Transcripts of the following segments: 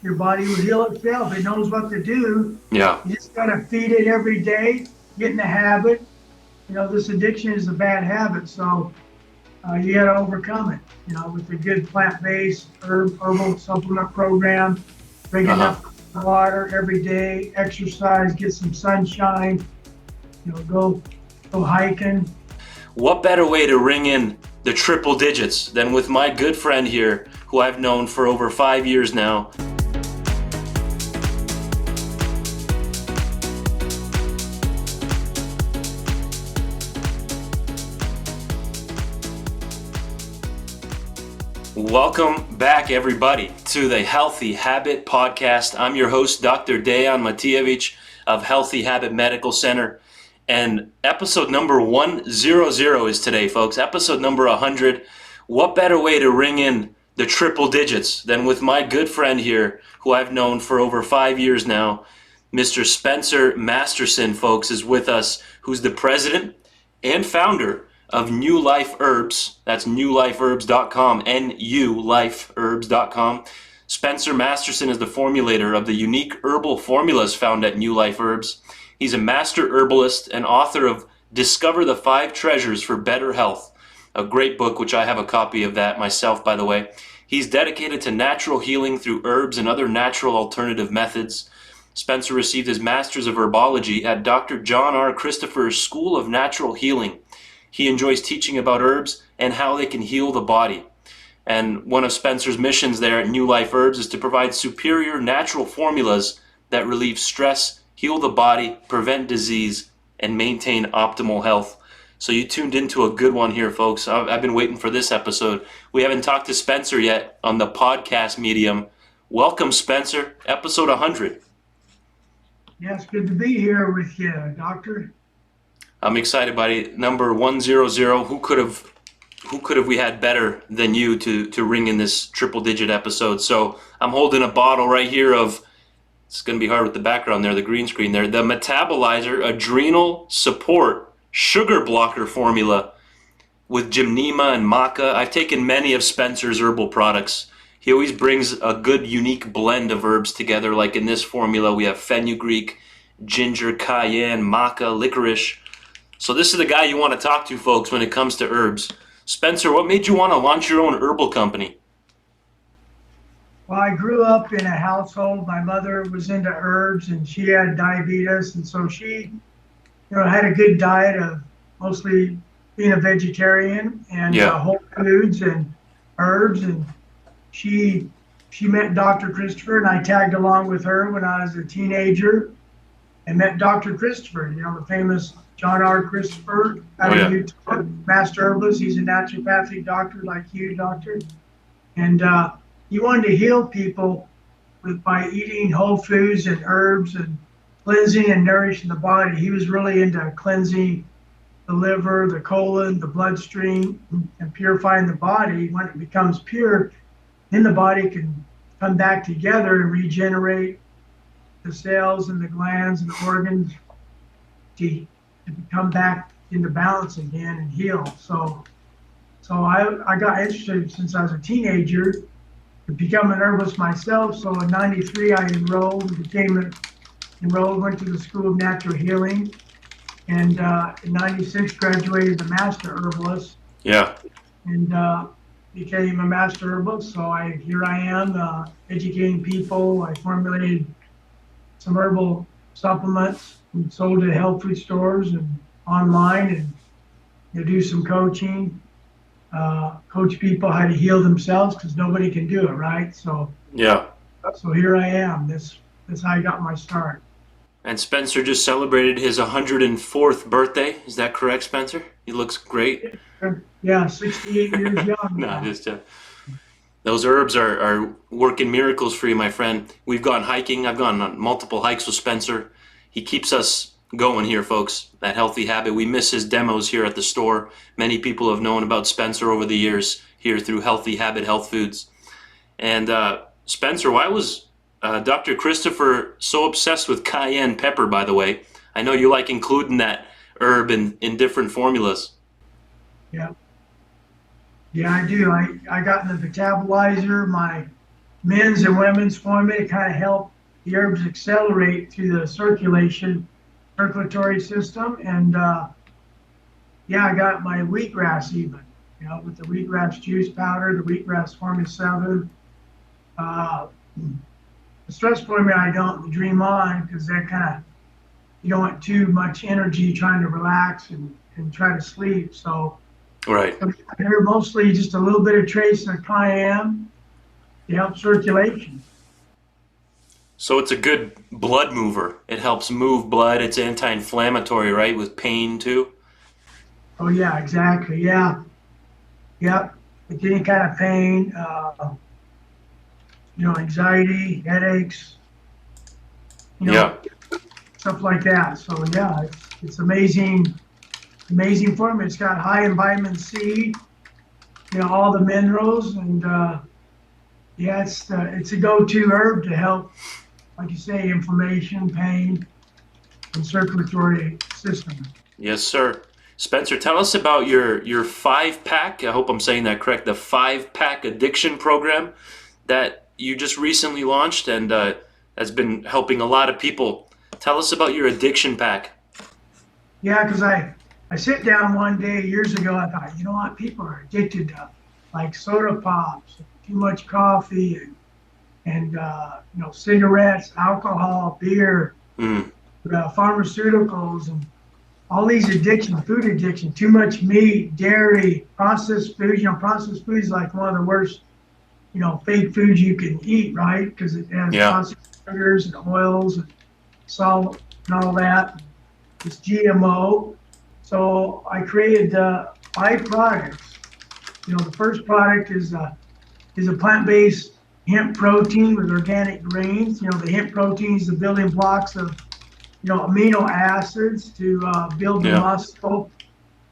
your body will heal itself. It knows what to do. Yeah. You just got to feed it every day, get in the habit. This addiction is a bad habit, so you got to overcome it. With a good plant-based herbal supplement program, drink Uh-huh. enough water every day, exercise, get some sunshine. Go hiking. What better way to ring in the triple digits than with my good friend here, who I've known for over 5 years now. Welcome back, everybody, to the Healthy Habit Podcast. I'm your host, Dr. Dejan Matijevic of Healthy Habit Medical Center. And episode number 100 is today, folks. Episode number 100. What better way to ring in the triple digits than with my good friend here, who I've known for over 5 years now. Mr. Spencer Masterson, folks, is with us, who's the president and founder of NuLife Herbs. That's NuLifeHerbs.com, NuLifeHerbs.com. Spencer Masterson is the formulator of the unique herbal formulas found at NuLife Herbs. He's a master herbalist and author of Discover the 5 Treasures for Better Health, a great book, which I have a copy of that myself, by the way. He's dedicated to natural healing through herbs and other natural alternative methods. Spencer received his Masters of Herbology at Dr. John R. Christopher's School of Natural Healing. He enjoys teaching about herbs and how they can heal the body. And one of Spencer's missions there at NuLife Herbs is to provide superior natural formulas that relieve stress, heal the body, prevent disease, and maintain optimal health. So you tuned into a good one here, folks. I've been waiting for this episode. We haven't talked to Spencer yet on the podcast medium. Welcome, Spencer, episode 100. Yeah, it's good to be here with you, Doctor. I'm excited, buddy. Number 100. Who could have we had better than you to ring in this triple digit episode? So I'm holding a bottle right here of, it's going to be hard with the background there, the green screen there, the Metabolizer Adrenal Support Sugar Blocker Formula with gymnema and maca. I've taken many of Spencer's herbal products. He always brings a good, unique blend of herbs together. Like in this formula, we have fenugreek, ginger, cayenne, maca, licorice. So this is the guy you want to talk to, folks, when it comes to herbs. Spencer, what made you want to launch your own herbal company? Well, I grew up in a household. My mother was into herbs, and she had diabetes, and so she, had a good diet of mostly being a vegetarian and whole foods and herbs. And she met Dr. Christopher, and I tagged along with her when I was a teenager, and met Dr. Christopher, the famous John R. Christopher out of Utah, Master Herbalist. He's a naturopathic doctor like you, Doctor. And he wanted to heal people by eating whole foods and herbs and cleansing and nourishing the body. He was really into cleansing the liver, the colon, the bloodstream, and purifying the body. When it becomes pure, then the body can come back together and regenerate the cells and the glands and the organs to come back into balance again and heal. So I got interested since I was a teenager to become an herbalist myself. So in '93 I enrolled, went to the School of Natural Healing, and in '96 graduated as a Master Herbalist. Yeah. And became a Master Herbalist. So here I am educating people. I formulated some herbal supplements and sold to health food stores and online, and do some coaching, coach people how to heal themselves, because nobody can do it, right? So here I am. That's how I got my start. And Spencer just celebrated his 104th birthday. Is that correct, Spencer? He looks great. Yeah, 68 years young. No, just those herbs are working miracles for you, my friend. We've gone hiking. I've gone on multiple hikes with Spencer. He keeps us going here, folks, at Healthy Habit. We miss his demos here at the store. Many people have known about Spencer over the years here through Healthy Habit Health Foods. And Spencer, why was Dr. Christopher so obsessed with cayenne pepper, by the way? I know you like including that herb in different formulas. Yeah, I do. I got in the metabolizer. My men's and women's formula to kind of help the herbs accelerate through the circulatory system. And yeah, I got my wheatgrass even, with the wheatgrass juice powder, the wheatgrass formula 7. The stress formula I don't, the Dream On, because that kind of, you don't want too much energy trying to relax and try to sleep. So Right. here mostly just a little bit of trace of cayenne to help circulation. So it's a good blood mover. It helps move blood. It's anti-inflammatory, right? With pain too. Oh yeah, exactly. Yeah, yep. With any kind of pain, anxiety, headaches, Yeah. stuff like that. So yeah, it's amazing, amazing formula. It's got high in vitamin C, all the minerals, and yeah, it's a go-to herb to help, like you say, inflammation, pain, and circulatory system. Yes, sir. Spencer, tell us about your 5-pack. I hope I'm saying that correct. The 5-pack addiction program that you just recently launched and has been helping a lot of people. Tell us about your addiction pack. Yeah, because I sit down one day years ago. I thought, you know what, people are addicted to like soda pops, too much coffee, and cigarettes, alcohol, beer, pharmaceuticals, and all these addictions, food addiction, too much meat, dairy, processed foods. Processed foods like one of the worst, fake foods you can eat, right? Because it has processed sugars and oils and salt and all that. It's GMO. So I created 5 products. The first product is a plant-based hemp protein with organic grains. The hemp protein is the building blocks of amino acids to build the muscle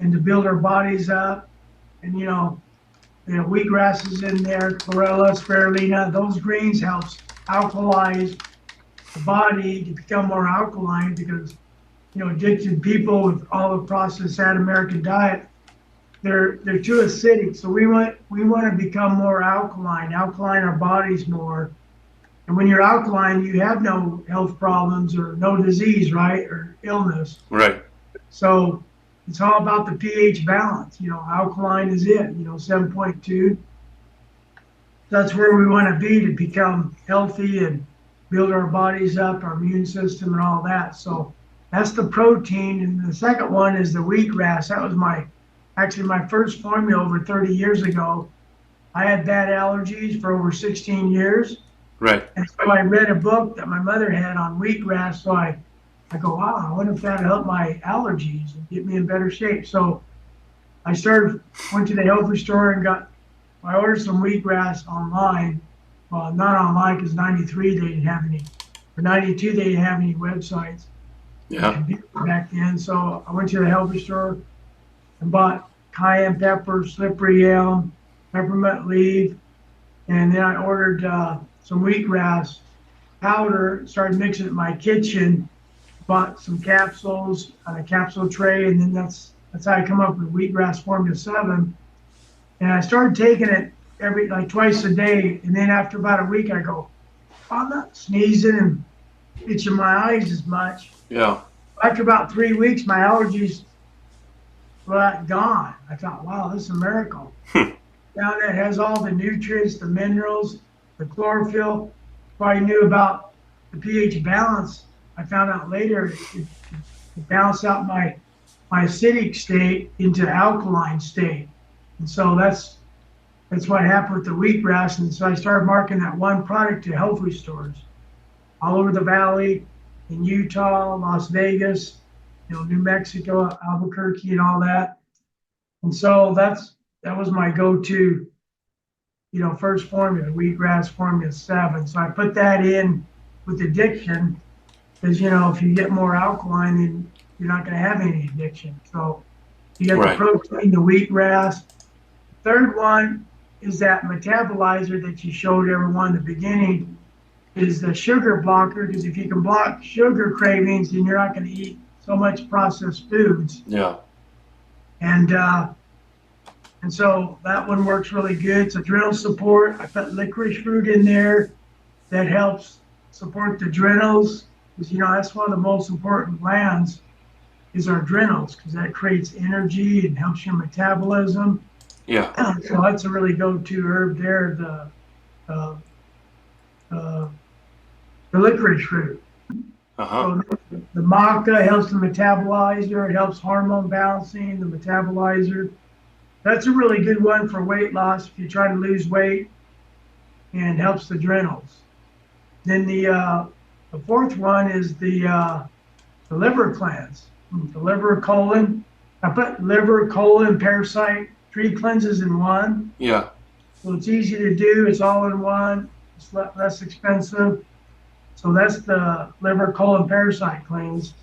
and to build our bodies up. And wheatgrass is in there, chlorella, spirulina. Those greens helps alkalize the body to become more alkaline because addicted people with all the processed American diet, they're too acidic. So we want to become more alkaline our bodies more. And when you're alkaline, you have no health problems or no disease, right? Or illness. Right. So it's all about the pH balance. Alkaline is it, 7.2. That's where we want to be to become healthy and build our bodies up, our immune system and all that. So that's the protein. And the second one is the wheatgrass. That was my first formula over 30 years ago. I had bad allergies for over 16 years. Right. And so I read a book that my mother had on wheatgrass. So I go, wow, I wonder if that'd help my allergies and get me in better shape. So I went to the health food store and I ordered some wheatgrass online. Well, not online because 93 they didn't have any, or 92 they didn't have any websites. Yeah. Back then. So I went to the health food store and bought cayenne pepper, slippery elm, peppermint leaf, and then I ordered some wheatgrass powder, started mixing it in my kitchen, bought some capsules on a capsule tray, and then that's how I come up with wheatgrass formula 7. And I started taking it twice a day, and then after about a week I go, I'm not sneezing and itching my eyes as much. Yeah. After about 3 weeks, my allergies were gone. I thought, wow, this is a miracle. Now that has all the nutrients, the minerals, the chlorophyll. If I knew about the pH balance, I found out later it balanced out my acidic state into alkaline state. And so that's what happened with the wheatgrass. And so I started marketing that one product to health food stores all over the valley, in Utah, Las Vegas, New Mexico, Albuquerque, and all that. And so that was my go-to, first formula, wheatgrass formula 7. So I put that in with addiction because, if you get more alkaline, then you're not going to have any addiction. So you got the protein, the wheatgrass. Third one is that metabolizer that you showed everyone in the beginning is the sugar blocker, because if you can block sugar cravings, then you're not going to eat so much processed foods. Yeah. And And so that one works really good. It's adrenal support. I put licorice root in there that helps support the adrenals, because that's one of the most important glands is our adrenals, because that creates energy and helps your metabolism. Yeah. So that's a really go-to herb there, uh, uh, the licorice root. Uh-huh. So the maca helps the metabolizer. It helps hormone balancing, the metabolizer. That's a really good one for weight loss if you're trying to lose weight, and helps the adrenals. Then the fourth one is the liver cleanse, the liver colon. I put liver, colon, parasite, 3 cleanses in one. Yeah. So it's easy to do. It's all in one. It's less expensive. So that's the liver, colon, parasite cleanse.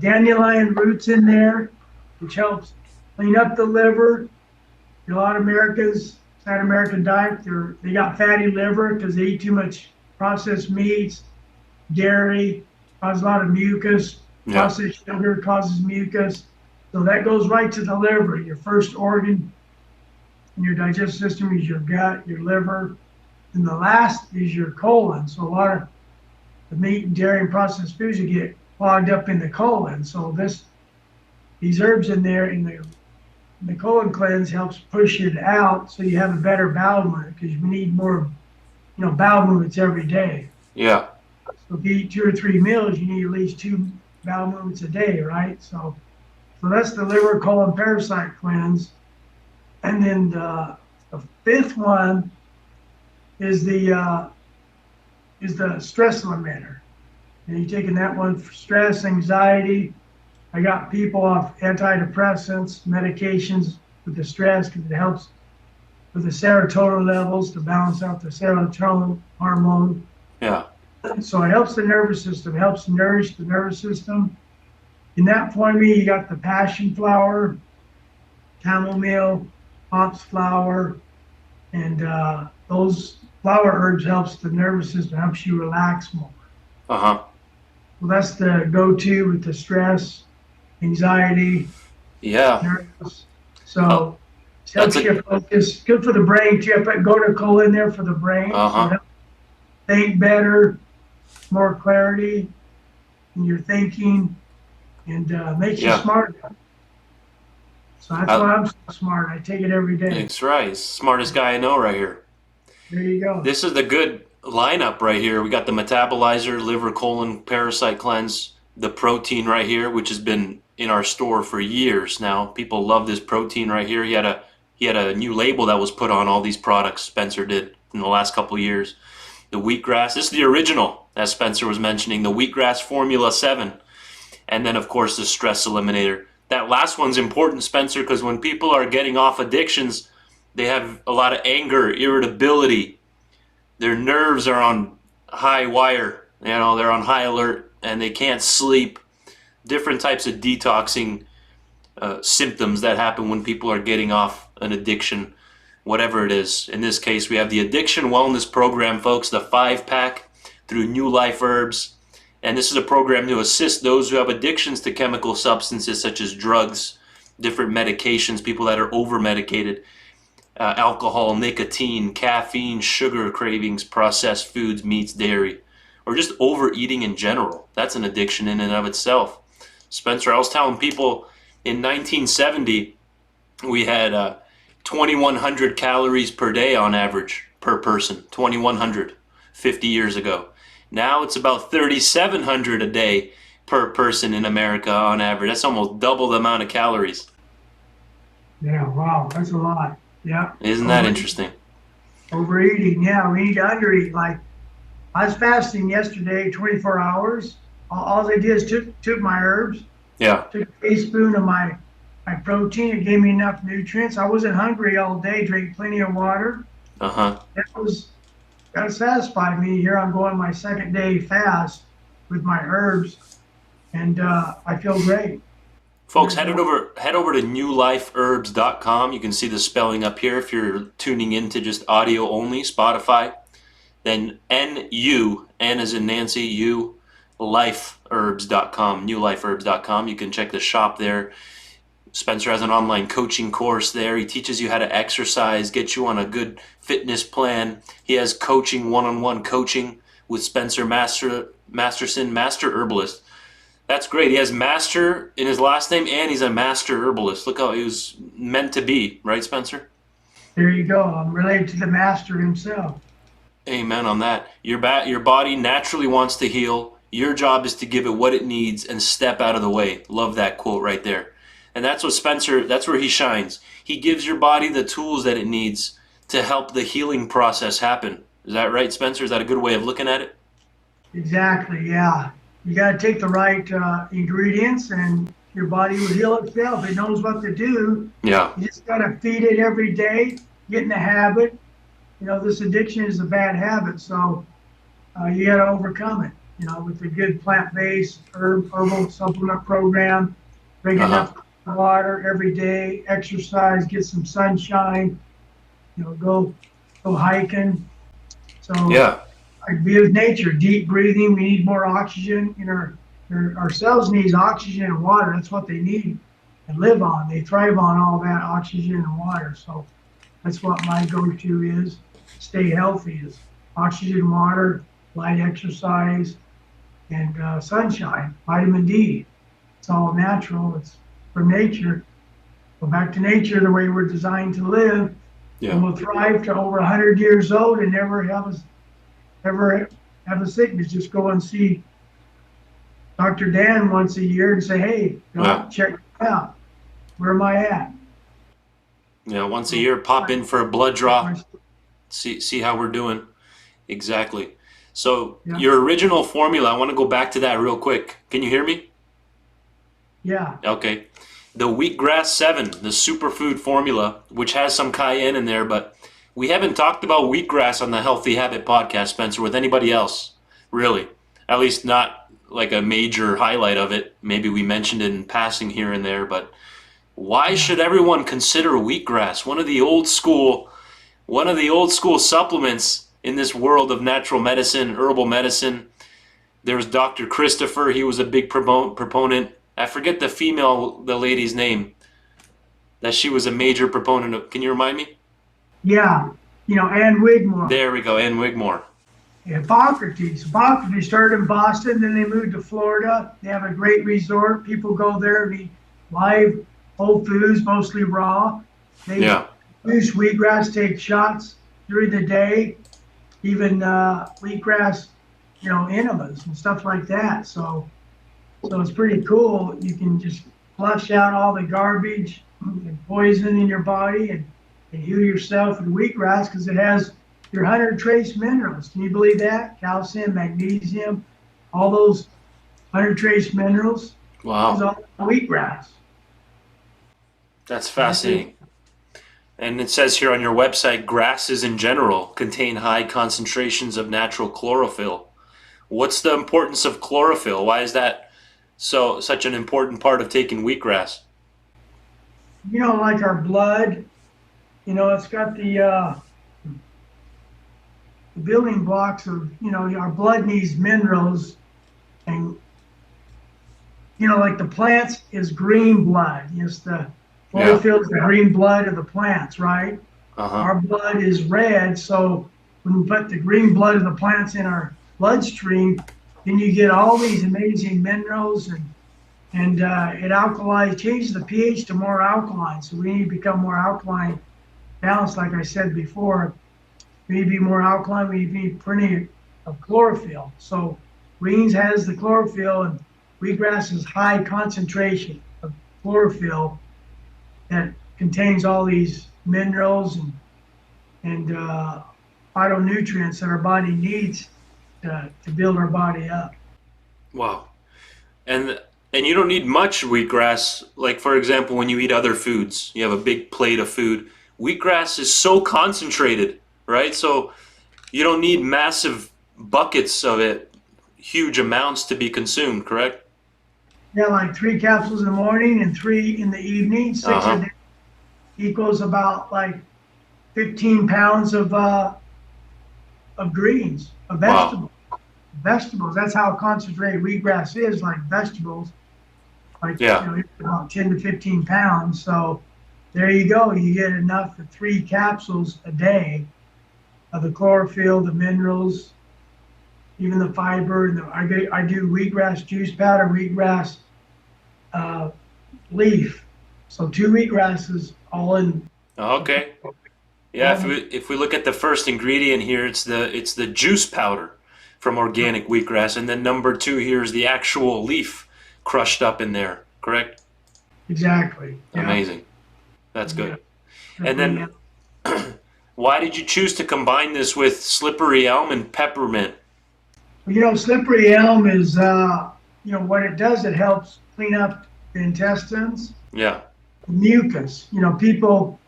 Dandelion roots in there, which helps clean up the liver. A lot of Americans, South American diet, they got fatty liver because they eat too much processed meats, dairy, causes a lot of mucus. Yeah. Processed sugar causes mucus. So that goes right to the liver. Your first organ in your digestive system is your gut, your liver. And the last is your colon. So a lot of the meat and dairy and processed foods you get clogged up in the colon. So these herbs in there in the colon cleanse helps push it out, so you have a better bowel movement, because you need more, bowel movements every day. Yeah. So if you eat 2 or 3 meals, you need at least 2 bowel movements a day, right? So that's the liver, colon, parasite cleanse. And then the fifth one is the stress eliminator. And you're taking that one for stress, anxiety. I got people off antidepressants, medications with the stress, because it helps with the serotonin levels to balance out the serotonin hormone. Yeah. So it helps the nervous system, helps nourish the nervous system. In that formula, you got the passion flower, chamomile, hops flower, and those flower herbs helps the nervous system, helps you relax more. Uh-huh. Well, that's the go-to with the stress, anxiety, Yeah. nervous. So it helps you focus. Good for the brain too. I put gotucola in there for the brain. Uh-huh. So it helps think better, more clarity in your thinking, and makes you smarter. So that's why I'm so smart. I take it every day. That's right. Smartest guy I know right here. There you go. This is the good lineup right here. We got the metabolizer, liver, colon, parasite cleanse, the protein right here, which has been in our store for years now. People love this protein right here. He had a new label that was put on all these products, Spencer did, in the last couple of years. The wheatgrass, this is the original, as Spencer was mentioning, the wheatgrass Formula 7. And then, of course, the stress eliminator. That last one's important, Spencer, because when people are getting off addictions, they have a lot of anger, irritability. Their nerves are on high wire. They're on high alert, and they can't sleep. Different types of detoxing symptoms that happen when people are getting off an addiction, whatever it is. In this case, we have the Addiction Wellness Program, folks, the 5-pack through NuLife Herbs. And this is a program to assist those who have addictions to chemical substances such as drugs, different medications, people that are over-medicated, alcohol, nicotine, caffeine, sugar cravings, processed foods, meats, dairy, or just overeating in general. That's an addiction in and of itself. Spencer, I was telling people in 1970, we had 2,100 calories per day on average per person, 2,100, 50 years ago. Now it's about 3,700 a day per person in America on average. That's almost double the amount of calories. Yeah, wow, that's a lot. Yeah. Isn't that interesting? Overeating, yeah, we need to undereat. Like, I was fasting yesterday, 24 hours. All I did is took my herbs, took a teaspoon of my protein. It gave me enough nutrients. I wasn't hungry all day, drank plenty of water. That satisfied me. Here I'm going my second day fast with my herbs, and I feel great. Folks, head over to NuLifeHerbs.com. You can see the spelling up here if you're tuning in to just audio only, Spotify. Then N as in Nancy, U, lifeherbs.com, NuLifeHerbs.com. You can check the shop there. Spencer has an online coaching course there. He teaches you how to exercise, get you on a good fitness plan. He has coaching, one-on-one coaching with Spencer Masterson, Master Herbalist. That's great. He has Master in his last name, and he's a Master Herbalist. Look how he was meant to be, right, Spencer? There you go. I'm related to the master himself. Amen on that. Your body naturally wants to heal. Your job is to give it what it needs and step out of the way. Love that quote right there. And that's what Spencer, that's where he shines. He gives your body the tools that it needs to help the healing process happen. Is that right, Spencer? Is that a good way of looking at it? Exactly. Yeah. You got to take the right ingredients, and your body will heal itself. It knows what to do. Yeah. You just got to feed it every day, get in the habit. You know, this addiction is a bad habit, so you got to overcome it. You know, with a good plant-based herbal supplement program, drink enough water every day, exercise, get some sunshine. You know, go hiking. So Yeah. I'd be with nature, deep breathing. We need more oxygen in our cells needs oxygen and water. That's what they need and live on. They thrive on all that oxygen and water. So that's what my go-to is. Stay healthy is oxygen, water, light exercise, and sunshine, vitamin D. It's all natural. It's from nature. Go back to nature the way we're designed to live. Yeah. And we'll thrive to over 100 years old and never have a sickness. Just go and see Dr. Dan once a year and say, hey, check it out. Where am I at? Yeah, once a year, pop in for a blood draw. See how we're doing. Exactly. So your original formula, I want to go back to that real quick. Can you hear me? Yeah. Okay. The Wheatgrass 7, the superfood formula, which has some cayenne in there, but we haven't talked about wheatgrass on the Healthy Habit podcast, Spencer, with anybody else, really. At least not like a major highlight of it. Maybe we mentioned it in passing here and there, but why should everyone consider wheatgrass? One of the old school supplements in this world of natural medicine, herbal medicine. There's Dr. Christopher. He was a big proponent. I forget the lady's name, that she was a major proponent of. Can you remind me? Yeah. You know, Ann Wigmore. There we go, Ann Wigmore. Hippocrates. Hippocrates started in Boston, then they moved to Florida. They have a great resort. People go there and eat live whole foods, mostly raw. They use wheatgrass, take shots during the day, even wheatgrass, enemas and stuff like that. So it's pretty cool. You can just flush out all the garbage and poison in your body and heal yourself with wheatgrass because it has your 100 trace minerals. Can you believe that? Calcium, magnesium, all those 100 trace minerals. Wow. Is all wheatgrass. That's fascinating. And it says here on your website, grasses in general contain high concentrations of natural chlorophyll. What's the importance of chlorophyll? Why is that such an important part of taking wheatgrass? Like our blood, it's got the building blocks of, our blood needs minerals, and, like the plants is green blood. It's the chlorophyll is the green blood of the plants, right? Our blood is red, so when we put the green blood of the plants in our bloodstream, then you get all these amazing minerals, and it changes the pH to more alkaline. So we need to become more alkaline balanced, like I said before. We need to be more alkaline. We need to be plenty of chlorophyll. So greens has the chlorophyll, and wheatgrass is high concentration of chlorophyll that contains all these minerals and phytonutrients that our body needs to build our body up. Wow. And you don't need much wheatgrass. Like, for example, when you eat other foods, you have a big plate of food. Wheatgrass is so concentrated, right? So you don't need massive buckets of it, huge amounts to be consumed, correct? Yeah, like 3 capsules in the morning and 3 in the evening. 6 a day equals about like 15 pounds of greens, of vegetables. Wow. Vegetables. That's how concentrated wheatgrass is, like vegetables. like, Yeah. about 10 to 15 pounds. So there you go. You get enough for 3 capsules a day of the chlorophyll, the minerals, even the fiber. And I do wheatgrass juice powder, wheatgrass uh, leaf. So 2 wheatgrasses all in. Okay. Yeah, All if we look at the first ingredient here, it's the juice powder from organic wheatgrass, and then number two here is the actual leaf crushed up in there. Correct? exactly. Yeah. Amazing. That's Yeah. good. And then, why did you choose to combine this with slippery elm and peppermint? Slippery elm is, what it does, it helps clean up the intestines, Yeah. mucus. People,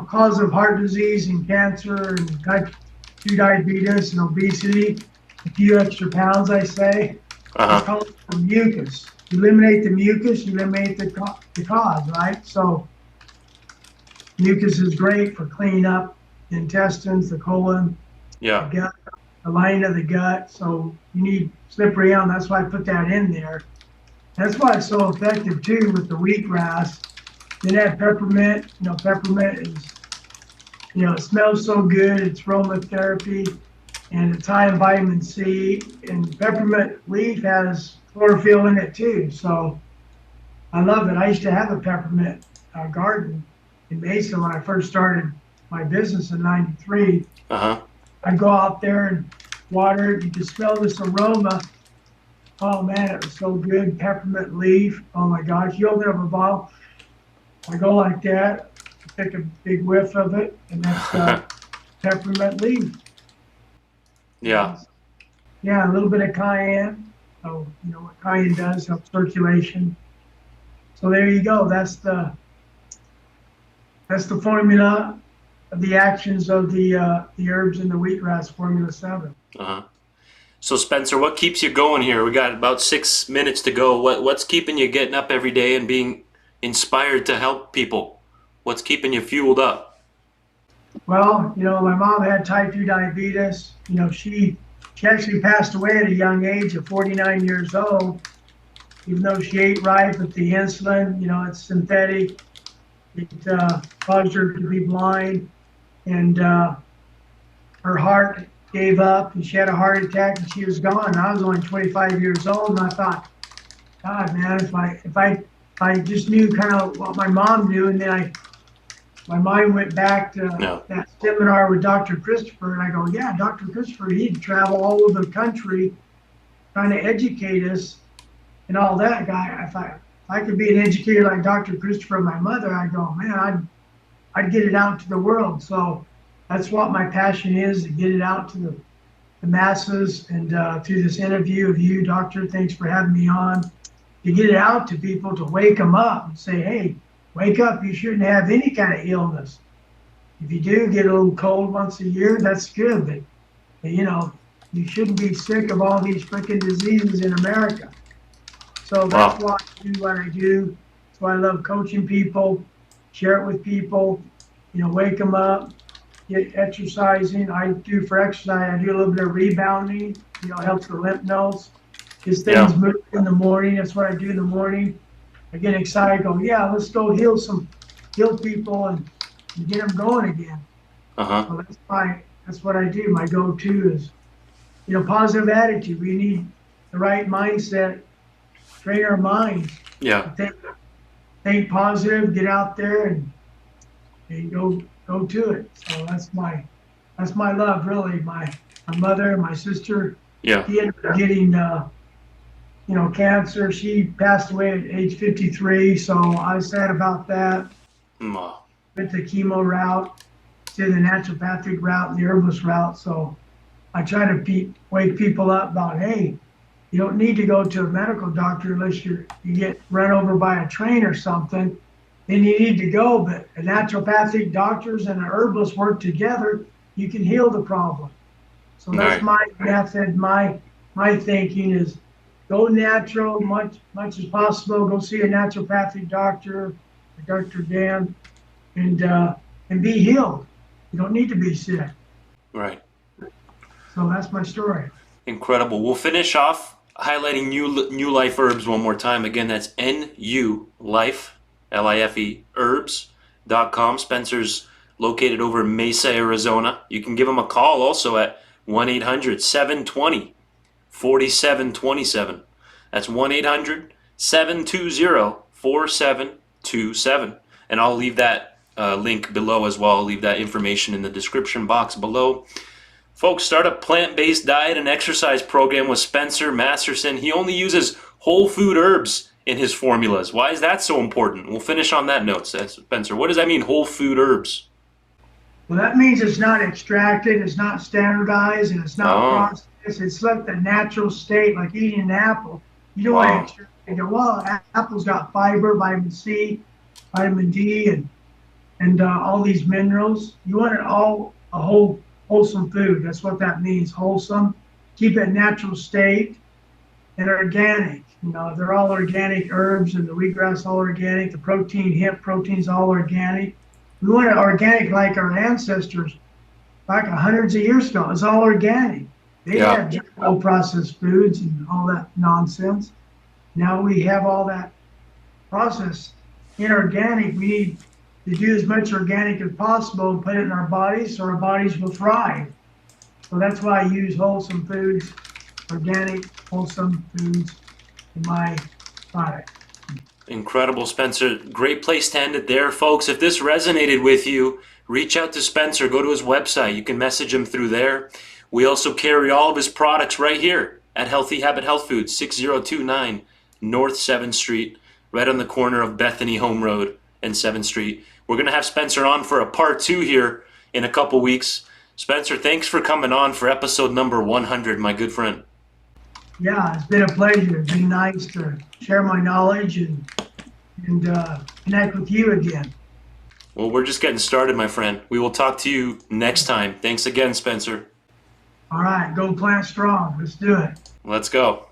cause of heart disease and cancer and type 2 diabetes and obesity, a few extra pounds, I say, Uh it's huh. called mucus. You eliminate the mucus, you eliminate the cause, right? So mucus is great for cleaning up the intestines, the colon, the Yeah. gut, the lining of the gut. So you need slippery elm. That's why I put that in there. That's why it's so effective too with the wheatgrass. Then add peppermint. Peppermint is, it smells so good. It's aromatherapy and it's high in vitamin C. And peppermint leaf has chlorophyll in it too. So I love it. I used to have a peppermint garden in Mesa when I first started my business in '93. Uh huh. I'd go out there and water it. You could smell this aroma. Oh man, it was so good. Peppermint leaf. Oh my gosh. You open up a bottle. I go like that, take a big whiff of it, and that's peppermint leaf. Yeah. Yeah, a little bit of cayenne. So, what cayenne does, helps circulation. So there you go. That's the formula of the actions of the herbs in the wheatgrass formula 7. Uh huh. So Spencer, what keeps you going here? We got about 6 minutes to go. What's keeping you getting up every day and being inspired to help people? What's keeping you fueled up? Well, my mom had type 2 diabetes. She actually passed away at a young age of 49 years old, even though she ate right, but the insulin, it's synthetic. It caused her to be blind, and her heart gave up, and she had a heart attack, and she was gone. I was only 25 years old, and I thought, God, man, if I just knew kind of what my mom knew, and then my mind went back to No. that seminar with Dr. Christopher, and I go, yeah, Dr. Christopher, he'd travel all over the country trying to educate us and all that guy. If I could be an educator like Dr. Christopher and my mother, I'd go, man, I'd get it out to the world. So that's what my passion is, to get it out to the masses. And through this interview of you, Doctor, thanks for having me on, to get it out to people, to wake them up and say, hey, wake up, you shouldn't have any kind of illness. If you do get a little cold once a year, that's good. But you shouldn't be sick of all these freaking diseases in America. So that's why I do what I do. That's why I love coaching people, share it with people, wake them up, get exercising. I do for exercise, I do a little bit of rebounding, helps the lymph nodes. Gets things moving in the morning. That's what I do in the morning. I get excited, go, yeah, let's go heal people and get them going again. Uh-huh. So that's what I do. My go-to is, positive attitude. We need the right mindset, train our minds. Yeah. Think positive, get out there and go to it. So that's my love, really. My mother, my sister, Yeah. she ended up getting cancer. She passed away at age 53, so I was sad about that. Went the chemo route, did the naturopathic route, and the herbalist route. So I try to wake people up about, hey, you don't need to go to a medical doctor unless you get run over by a train or something. Then you need to go. But a naturopathic doctors and an herbalist work together, you can heal the problem. So that's my method. My thinking is go natural, much as possible. Go see a naturopathic doctor, Dr. Dan, and be healed. You don't need to be sick. Right. So that's my story. Incredible. We'll finish off highlighting NuLife Herbs one more time. Again, that's NuLife, L-I-F-E, herbs.com. Spencer's located over in Mesa, Arizona. You can give him a call also at 1-800-720-4727. That's 1-800-720-4727. And I'll leave that link below as well. I'll leave that information in the description box below. Folks, start a plant-based diet and exercise program with Spencer Masterson. He only uses whole food herbs in his formulas. Why is that so important? We'll finish on that note, Spencer. What does that mean, whole food herbs? Well, that means it's not extracted, it's not standardized, and it's not processed. It's like the natural state, like eating an apple. You don't want to extract it. Well, apple's got fiber, vitamin C, vitamin D, and all these minerals. You want it all a wholesome food. That's what that means, wholesome. Keep it natural state and organic. You know, they're all organic herbs, and the wheatgrass all organic. The protein, hemp protein's all organic. We want it organic like our ancestors back hundreds of years ago. It's all organic. They had no processed foods and all that nonsense. Now we have all that processed inorganic. We need to do as much organic as possible and put it in our bodies so our bodies will thrive. So that's why I use wholesome foods, organic, wholesome foods in my diet. Incredible, Spencer. Great place to end it there, folks. If this resonated with you, reach out to Spencer. Go to his website. You can message him through there. We also carry all of his products right here at Healthy Habit Health Foods, 6029 North 7th Street, right on the corner of Bethany Home Road and 7th Street. We're going to have Spencer on for a part 2 here in a couple weeks. Spencer, thanks for coming on for episode number 100, my good friend. Yeah, it's been a pleasure. It's been nice to share my knowledge and connect with you again. Well, we're just getting started, my friend. We will talk to you next time. Thanks again, Spencer. All right, go plant strong. Let's do it. Let's go.